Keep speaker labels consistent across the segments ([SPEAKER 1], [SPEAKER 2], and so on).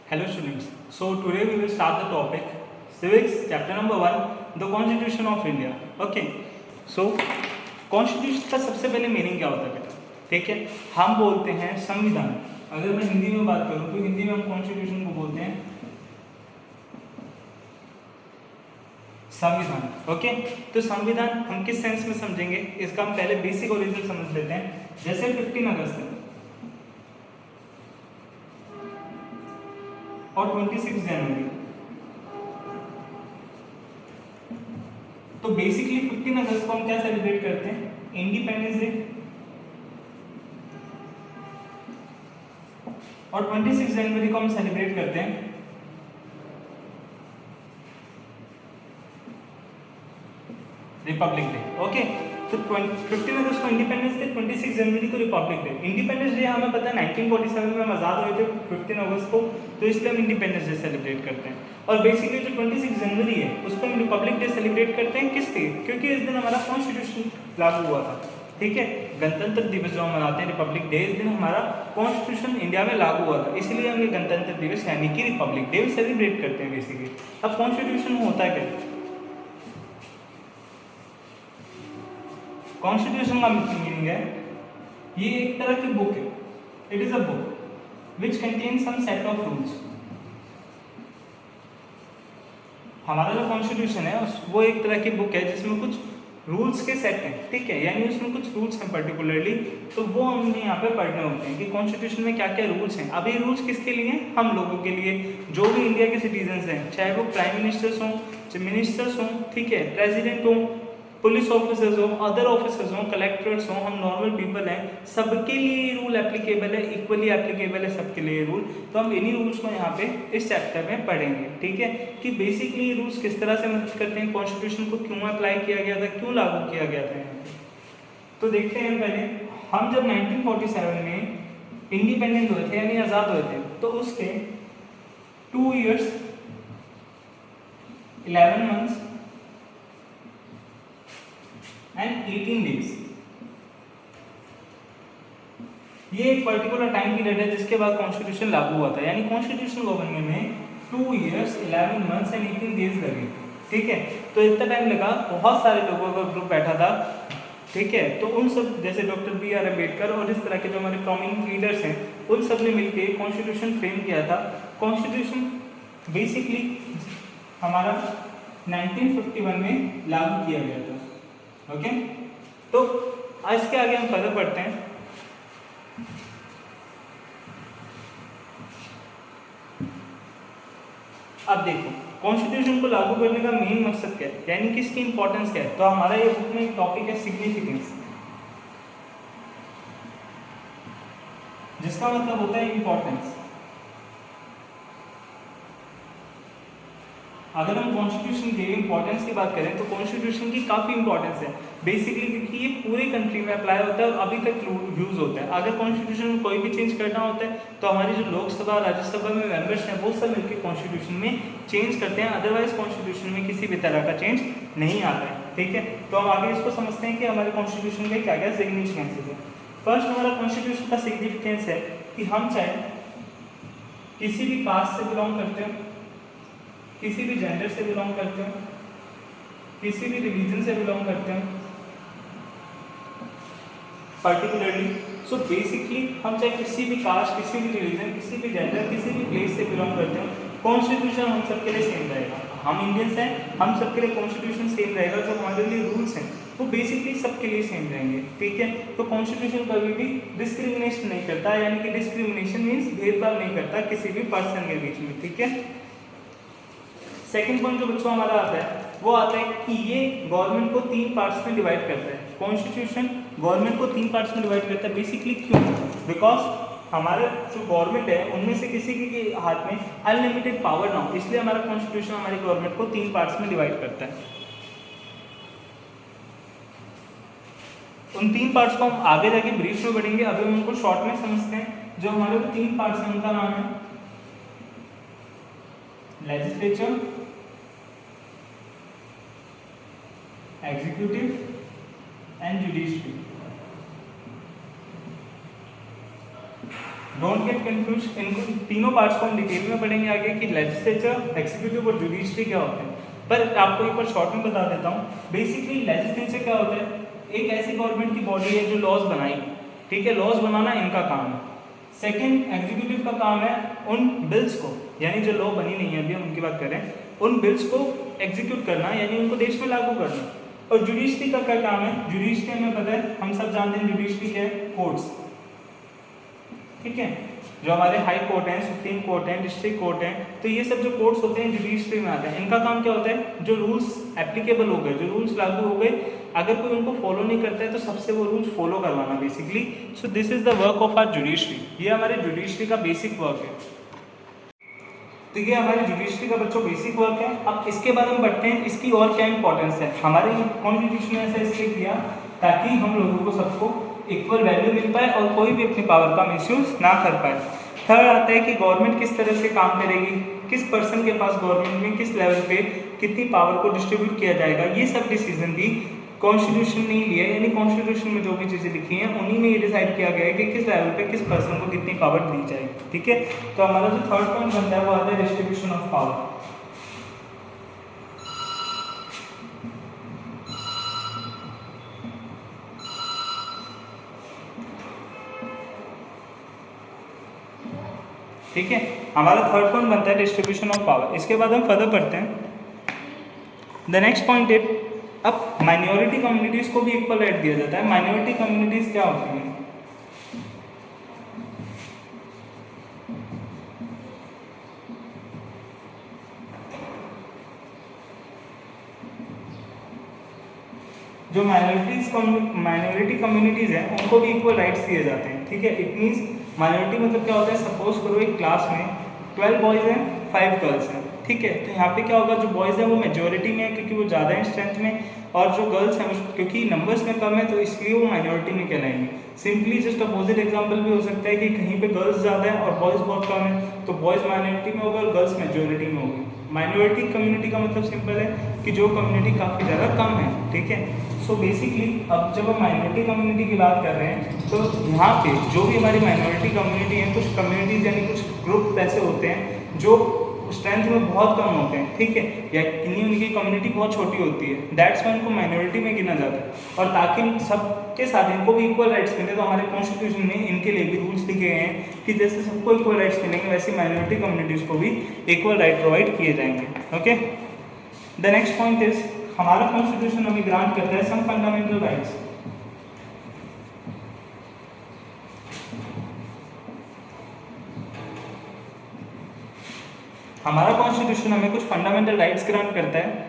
[SPEAKER 1] Hello students. So today we will start the topic Civics chapter number 1 the Constitution of India. Okay. So Constitution का सबसे पहले meaning क्या होता है बेटा? ठीक है, हम बोलते हैं संविधान. अगर मैं हिंदी में बात करूं तो हिंदी में हम कॉन्स्टिट्यूशन को बोलते हैं संविधान. ओके, तो संविधान हम किस सेंस में समझेंगे इसका हम पहले बेसिक ओरिजिन समझ लेते हैं. जैसे 15 अगस्त और 26 जनवरी. तो बेसिकली 15 अगस्त को हम क्या सेलिब्रेट करते हैं? Independence day. और 26 जनवरी को हम सेलिब्रेट करते हैं रिपब्लिक डे. ओके, तो 15 अगस्त को इंडिपेंडेंस डे, 26 जनवरी को रिपब्लिक डे. इंडिपेंडेंस डे हमें पता है 1947 में हम आज़ाद हुए थे 15 अगस्त को, तो इसलिए हम इंडिपेंडेंस डे सेलिब्रेट करते हैं. और बेसिकली जो 26 जनवरी है उस पर हम रिपब्लिक डे सेलिब्रेट करते हैं. किस लिए? क्योंकि इस दिन हमारा कॉन्स्टिट्यूशन लागू हुआ था. ठीक है, गणतंत्र दिवस जो हम मनाते हैं रिपब्लिक डे, इस दिन हमारा कॉन्स्टिट्यूशन इंडिया में लागू हुआ था, इसलिए हम ये गणतंत्र दिवस यानी कि रिपब्लिक डे सेलिब्रेट करते हैं बेसिकली. अब कॉन्स्टिट्यूशन होता क्या? कॉन्स्टिट्यूशन का मीनिंग है ये एक तरह की बुक है. It is a book which contain some set of rules. हमारा जो कॉन्स्टिट्यूशन है वो एक तरह की बुक है जिसमें कुछ रूल्स के सेट हैं. ठीक है, यानी उसमें कुछ रूल्स हैं पर्टिकुलरली, तो वो हमने यहाँ पे पढ़ने होते हैं कि कॉन्स्टिट्यूशन में क्या क्या रूल्स हैं. अब ये रूल्स किसके लिए हैं? हम लोगों के लिए, जो भी इंडिया के सिटीजन्स हैं, चाहे वो प्राइम मिनिस्टर्स हों, मिनिस्टर्स हों, ठीक है, प्रेसिडेंट हों, पुलिस ऑफिसर्स हो, अदर ऑफिसर्स हो, कलेक्टर्स हो, हम नॉर्मल पीपल हैं, सबके लिए रूल एप्लीकेबल है, इक्वली एप्लीकेबल है सबके लिए रूल. तो हम इन्हीं रूल्स को यहाँ पे इस चैप्टर में पढ़ेंगे. ठीक है, कि बेसिकली रूल्स किस तरह से मदद करते हैं, कॉन्स्टिट्यूशन को क्यों अप्लाई किया गया था, क्यों लागू किया गया था यहाँ पे. तो देखते हैं पहले, हम जब 1947 में इंडिपेंडेंट हुए थे यानी आज़ाद हुए थे, तो उसके 2 years 11 months एंड 18 days, ये एक पर्टिकुलर टाइम पीरियड है जिसके बाद कॉन्स्टिट्यूशन लागू हुआ था. यानी कॉन्स्टिट्यूशन को बनने में 2 years 11 months एंड 18 days लगे. ठीक है, तो इतना टाइम लगा. बहुत सारे लोगों का ग्रुप बैठा था. ठीक है, तो उन सब जैसे डॉक्टर बी आर अम्बेडकर और इस तरह के जो हमारे प्रोमिनेंट लीडर्स हैं, उन सब ने मिलकर कॉन्स्टिट्यूशन फ्रेम किया था. कॉन्स्टिट्यूशन बेसिकली हमारा 1951 में लागू किया गया था. ओके, तो इसके आगे हम फर्दर पढ़ते हैं. अब देखो कॉन्स्टिट्यूशन को लागू करने का मेन मकसद क्या है, यानी कि इसकी इंपॉर्टेंस क्या है. तो हमारा ये बुक में एक टॉपिक है सिग्निफिकेंस, जिसका मतलब होता है इंपॉर्टेंस. अगर हम कॉन्स्टिट्यूशन के इंपॉर्टेंस की बात करें तो कॉन्स्टिट्यूशन की काफ़ी इंपॉर्टेंस है बेसिकली, क्योंकि ये पूरे कंट्री में अप्लाई होता है और अभी तक यूज़ होता है. अगर कॉन्स्टिट्यूशन में कोई भी चेंज करना होता है तो हमारी जो लोकसभा राज्यसभा में मेंबर्स हैं वो सब मिलकर कॉन्स्टिट्यूशन में चेंज करते हैं. अदरवाइज कॉन्स्टिट्यूशन में किसी भी तरह का चेंज नहीं आता है. ठीक है, तो हम आगे इसको समझते हैं कि हमारे कॉन्स्टिट्यूशन के क्या क्या सिग्निफिकेंसेस है. फर्स्ट हमारा कॉन्स्टिट्यूशन का सिग्निफिकेंस है कि हम चाहे किसी भी कास्ट से बिलोंग करते हैं, किसी भी जेंडर से बिलोंग करते हैं, किसी भी रिलीजन से बिलोंग करते हैं पर्टिकुलरली. सो बेसिकली हम चाहे किसी भी कास्ट, किसी भी रिलीजन, किसी भी जेंडर, किसी भी प्लेस से बिलोंग करते हैं, कॉन्स्टिट्यूशन हम सबके लिए सेम रहेगा. हम इंडियंस हैं, हम सबके लिए कॉन्स्टिट्यूशन सेम रहेगा. जो हमारे लिए रूल्स हैं वो बेसिकली सबके लिए सेम रहेंगे. ठीक है, तो कॉन्स्टिट्यूशन कभी भी डिस्क्रिमिनेशन नहीं करता, यानी कि डिस्क्रिमिनेशन मीन्स भेदभाव नहीं करता किसी भी पर्सन के बीच में. ठीक है, सेकंड पॉइंट जो बच्चों हमारा आता है वो आता है कि ये गवर्नमेंट को 3 पार्ट्स में डिवाइड करता है. कॉन्स्टिट्यूशन गवर्नमेंट को 3 पार्ट्स में डिवाइड करता है. बेसिकली क्यों? बिकॉज हमारा जो गवर्नमेंट है उनमें से किसी के हाथ में अनलिमिटेड पावर ना हो, इसलिए हमारा कॉन्स्टिट्यूशन हमारी गवर्नमेंट को 3 पार्ट्स में डिवाइड करता है. उन 3 पार्ट्स को हम आगे जाके ब्रीफ में पढ़ेंगे, अभी हम उनको शॉर्ट में समझते हैं. जो हमारे 3 पार्ट्स हैं उनका नाम है legislature, executive and judiciary. Don't get confuse, इनको तीनों पार्ट्स को हम डिटेल में पढ़ेंगे आगे कि लेजिस्लेचर, एग्जीक्यूटिव और जुडिशरी क्या होते हैं। पर आपको एक बार शॉर्ट में बता देता हूँ। बेसिकली लेजिस्लेचर क्या होता है, एक ऐसी गवर्नमेंट की बॉडी है जो लॉज बनाएगी, ठीक है, लॉज बनाना इनका काम है। सेकंड, एग्जीक्यूटिव का काम है उन बिल्स को, यानी जो लॉ बनी नहीं है अभी हम उनकी बात करें, उन बिल्स को एग्जीक्यूट करना, यानी उनको देश में लागू करना। और जुडिशरी का क्या काम है, जुडिशरी हमें पता है, हम सब जानते हैं जुडिशरी क्या है, कोर्ट्स, ठीक है, जो हमारे हाई कोर्ट हैं, सुप्रीम कोर्ट हैं, डिस्ट्रिक्ट कोर्ट हैं, तो ये सब जो कोर्ट्स होते हैं जुडिशरी में आते हैं। इनका काम क्या होता है, जो रूल्स एप्लीकेबल हो गए, जो रूल्स लागू हो गए, अगर कोई उनको फॉलो नहीं करता है तो सबसे वो रूल्स फॉलो करवाना basically. So this is the work of our judiciary, ये हमारे जुडिशरी का बेसिक वर्क है। तो ये हमारे जुडिशरी का बच्चों बेसिक वर्क है। अब इसके बाद हम बढ़ते हैं, इसकी और क्या इंपॉर्टेंस है। हमारे कॉन्स्टिट्यूशन ने ऐसा इसलिए किया ताकि हम लोगों को सबको इक्वल वैल्यू मिल पाए और कोई भी अपनी पावर का मिसयूज ना कर पाए। थर्ड आता है कि गवर्नमेंट किस तरह से काम करेगी, किस पर्सन के पास गवर्नमेंट में किस लेवल पे कितनी पावर को डिस्ट्रीब्यूट किया जाएगा, ये सब डिसीजन भी कॉन्स्टिट्यूशन ने लिया, यानी कॉन्स्टिट्यूशन में जो भी चीज़ें लिखी हैं उन्हीं में ये डिसाइड किया गया है कि किस लेवल पे किस पर्सन को कितनी पावर दी जाएगी, ठीक है। तो हमारा जो थर्ड पॉइंट बनता है वो आता है डिस्ट्रीब्यूशन ऑफ पावर। ठीक है, हमारा थर्ड पॉइंट बनता है डिस्ट्रीब्यूशन ऑफ पावर। इसके बाद हम फर्दर पढ़ते हैं। द नेक्स्ट पॉइंट इज, अब माइनॉरिटी कम्युनिटीज को भी इक्वल राइट दिया जाता है। माइनॉरिटी कम्युनिटीज क्या होती हैं, जो माइनॉरिटी कम्युनिटीज हैं उनको भी इक्वल राइट्स दिए जाते हैं, ठीक है। इट मीन्स माइनॉरिटी मतलब क्या होता है, सपोज करो एक क्लास में 12 बॉयज़ हैं 5 गर्ल्स हैं, ठीक है। तो यहाँ पे क्या होगा, जो बॉयज़ हैं वो मेजोरिटी में है क्योंकि वो ज़्यादा हैं स्ट्रेंथ में, और जो गर्ल्स हैं क्योंकि नंबर्स में कम है तो इसलिए वो माइनॉरिटी में कहलाएंगे। सिंपली जस्ट अपोजिट एग्जांपल भी हो सकता है कि कहीं पे गर्ल्स ज़्यादा है और बॉयज़ बहुत कम है, तो बॉयज़ माइनॉरिटी में होगा और गर्ल्स मेजोरिटी में होगी। माइनॉरिटी कम्युनिटी का मतलब सिंपल है कि जो कम्युनिटी काफ़ी ज़्यादा कम है, ठीक है। सो बेसिकली अब जब हम माइनॉरिटी कम्युनिटी की बात कर रहे हैं तो यहाँ पे जो भी हमारी माइनॉरिटी कम्युनिटी है, कुछ कम्युनिटीज़ यानी कुछ ग्रुप ऐसे होते हैं जो स्ट्रेंथ में बहुत कम होते हैं, ठीक है, या किन्हीं उनकी कम्युनिटी बहुत छोटी होती है, दैट्स वाई उनको माइनॉरिटी में गिना जाता है। और ताकि सबके साथ इनको भी इक्वल राइट्स मिले तो हमारे कॉन्स्टिट्यूशन में इनके लिए भी रूल्स लिखे गए हैं कि जैसे सबको इक्वल राइट्स मिलेंगे वैसे माइनॉरिटी कम्युनिटीज़ को भी इक्वल राइट प्रोवाइड किए जाएंगे, okay. The next point is, हमारा कॉन्स्टिट्यूशन हमें ग्रांट करता है सम फंडामेंटल राइट्स। हमारा कॉन्स्टिट्यूशन हमें कुछ फंडामेंटल राइट्स ग्रांट करता है।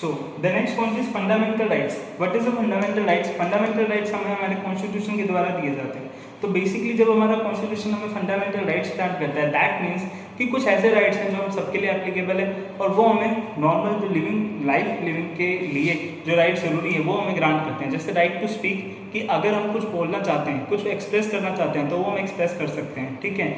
[SPEAKER 1] So the next point is fundamental rights. What is the fundamental rights? Fundamental rights हमें हमारे कॉन्स्टिट्यूशन के द्वारा दिए जाते हैं। तो बेसिकली जब हमारा कॉन्स्टिट्यूशन हमें फंडामेंटल राइट्स ग्रांट करता है, दैट मीन्स कि कुछ ऐसे राइट्स हैं जो हम सबके लिए एप्लीकेबल है और वो हमें नॉर्मल जो लाइफ लिविंग के लिए जो राइट ज़रूरी है वो हमें ग्रांट करते हैं। जैसे राइट टू स्पीक, कि अगर हम कुछ बोलना चाहते हैं, कुछ एक्सप्रेस करना चाहते हैं तो वो हम एक्सप्रेस कर सकते हैं, ठीक है।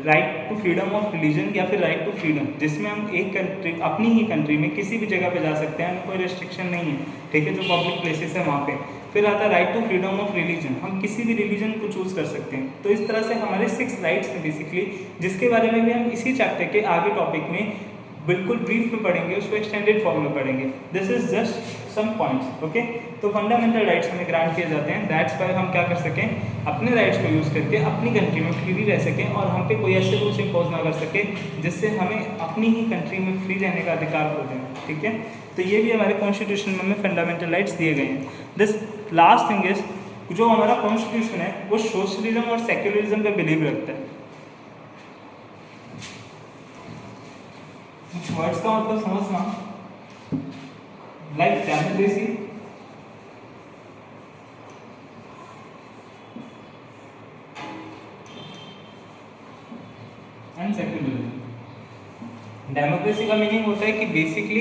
[SPEAKER 1] Right to freedom of religion या फिर राइट टू फ्रीडम, जिसमें हम एक कंट्री, अपनी ही कंट्री में किसी भी जगह पे जा सकते हैं, कोई रेस्ट्रिक्शन नहीं है, ठीक है, जो पब्लिक प्लेसेस है वहाँ पे। फिर आता है right to freedom of religion, हम किसी भी रिलीजन को चूज़ कर सकते हैं। तो इस तरह से हमारे 6 राइट्स हैं बेसिकली, जिसके बारे में भी हम इसी चैप्टर के आगे टॉपिक में बिल्कुल ब्रीफ में पढ़ेंगे, उसको एक्सटेंडेड फॉर्म में पढ़ेंगे। This is just some points, okay. तो फंडामेंटल राइट्स हमें ग्रांट किए जाते हैं, दैट्स वाई हम क्या कर सकें, अपने राइट्स को यूज़ करके अपनी कंट्री में फ्रीली रह सकें और हम पे कोई ऐसे रूल्स इम्पोज ना कर सके जिससे हमें अपनी ही कंट्री में फ्री रहने का अधिकार हो जाए, ठीक है। तो ये भी हमारे कॉन्स्टिट्यूशन में हमें फंडामेंटल राइट्स दिए गए हैं। दिस लास्ट थिंग इज, जो हमारा कॉन्स्टिट्यूशन है वो सोशलिज्म और सेक्युलरिज्म पे बिलीव रखता है। कुछ वर्ड्स का मतलब समझना, like democracy, and secularism. Democracy का मीनिंग होता है कि बेसिकली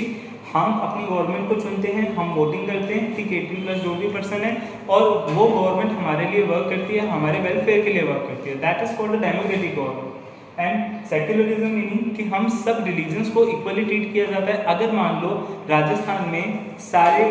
[SPEAKER 1] हम अपनी गवर्नमेंट को चुनते हैं, हम वोटिंग करते हैं, ठीक है, 18+ जो भी पर्सन है, और वो गवर्नमेंट हमारे लिए वर्क करती है, हमारे वेलफेयर के लिए वर्क करती है, that is called democratic government. And secularism meaning कि हम सब रिलीजन्स को इक्वली ट्रीट किया जाता है। अगर मान लो राजस्थान में सारे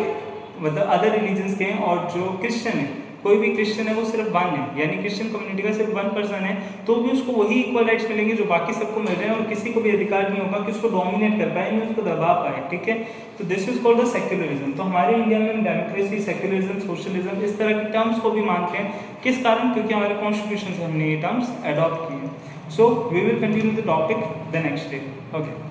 [SPEAKER 1] मतलब अदर रिलीजन्स के हैं और जो क्रिश्चियन है कोई भी क्रिश्चियन है वो सिर्फ वन है, यानी क्रिश्चियन कम्युनिटी का सिर्फ 1% है, तो भी उसको वही इक्वल राइट्स मिलेंगे जो बाकी सबको मिल रहे हैं, और किसी को भी अधिकार नहीं होगा कि उसको डोमिनेट कर पाए, नहीं उसको दबा पाए, ठीक है। तो this is called the secularism. तो हमारे इंडिया में डेमोक्रेसी, सेक्युलरिज्म, सोशलिज्म इस तरह के टर्म्स को भी मानते हैं। किस कारण? क्योंकि हमारे कॉन्स्टिट्यूशन से हमने ये टर्म्स अडॉप्ट किए। So we will continue the topic the next day. Okay.